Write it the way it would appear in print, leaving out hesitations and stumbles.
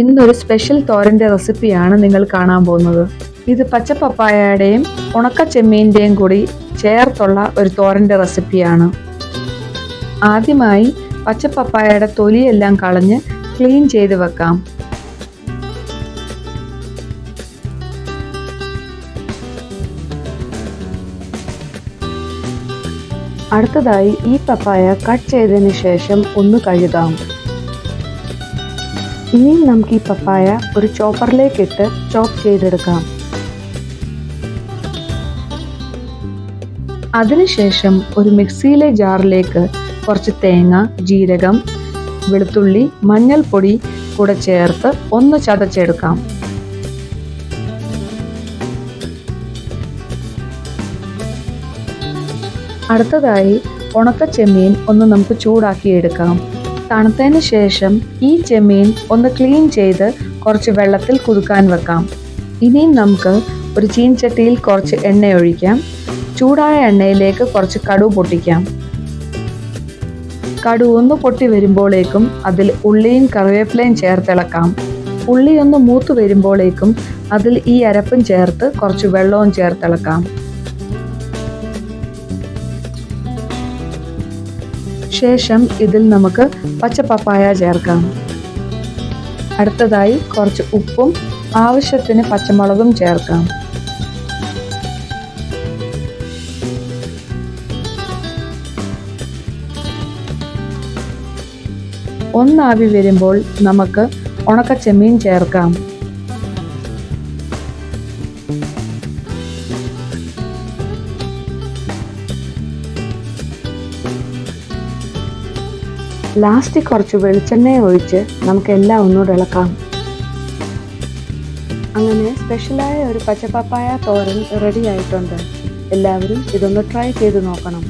ഇന്നൊരു സ്പെഷ്യൽ തോരൻ്റെ റെസിപ്പിയാണ് നിങ്ങൾ കാണാൻ പോകുന്നത്. ഇത് പച്ച പപ്പായയുടെയും ഉണക്ക ചെമ്മീൻ്റെയും കൂടി ചേർത്തുള്ള ഒരു തോരൻ്റെ റെസിപ്പിയാണ്. ആദ്യമായി പച്ച പപ്പായയുടെ തൊലിയെല്ലാം കളഞ്ഞ് ക്ലീൻ ചെയ്ത് വെക്കാം. അടുത്തതായി ഈ പപ്പായ കട്ട് ചെയ്തതിന് ശേഷം ഒന്ന് കഴുകാം. ഇനി നമുക്ക് ഈ പപ്പായ ഒരു ചോപ്പറിലേക്ക് ഇട്ട് ചോപ്പ് ചെയ്തെടുക്കാം. അതിനുശേഷം ഒരു മിക്സിയിലെ ജാറിലേക്ക് കുറച്ച് തേങ്ങ, ജീരകം, വെളുത്തുള്ളി, മഞ്ഞൾപ്പൊടി കൂടെ ചേർത്ത് ഒന്ന് ചതച്ചെടുക്കാം. അടുത്തതായി ഉണക്ക ചെമ്മീൻ ഒന്ന് നമുക്ക് ചൂടാക്കിയെടുക്കാം. തണുത്തതിന് ശേഷം ഈ ചെമ്മീൻ ഒന്ന് ക്ലീൻ ചെയ്ത് കുറച്ച് വെള്ളത്തിൽ കുതിർക്കാൻ വെക്കാം. ഇനിയും നമുക്ക് ഒരു ചീൻചട്ടിയിൽ കുറച്ച് എണ്ണ ഒഴിക്കാം. ചൂടായ എണ്ണയിലേക്ക് കുറച്ച് കടുക് പൊട്ടിക്കാം. കടുക് ഒന്ന് പൊട്ടി വരുമ്പോഴേക്കും അതിൽ ഉള്ളിയും കറിവേപ്പിലയും ചേർത്തിളക്കാം. ഉള്ളി ഒന്ന് മൂത്ത് വരുമ്പോഴേക്കും അതിൽ ഈ അരപ്പും ചേർത്ത് കുറച്ച് വെള്ളവും ചേർത്തിളക്കാം. ശേഷം ഇതിൽ നമുക്ക് പച്ച പപ്പായ ചേർക്കാം. അടുത്തതായി കുറച്ച് ഉപ്പും ആവശ്യത്തിന് പച്ചമുളകും ചേർക്കാം. ഒന്നാവി വരുമ്പോൾ നമുക്ക് ഉണക്ക ചെമ്മീൻ ചേർക്കാം. ലാസ്റ്റ് കുറച്ച് വെളിച്ചെണ്ണ ഒഴിച്ച് നമുക്ക് എല്ലാം ഒന്നുകൂടെ ഇളക്കാം. അങ്ങനെ സ്പെഷ്യലായ ഒരു പച്ചപ്പപ്പായ തോരൻ റെഡി ആയിട്ടുണ്ട്. എല്ലാവരും ഇതൊന്ന് ട്രൈ ചെയ്ത് നോക്കണം.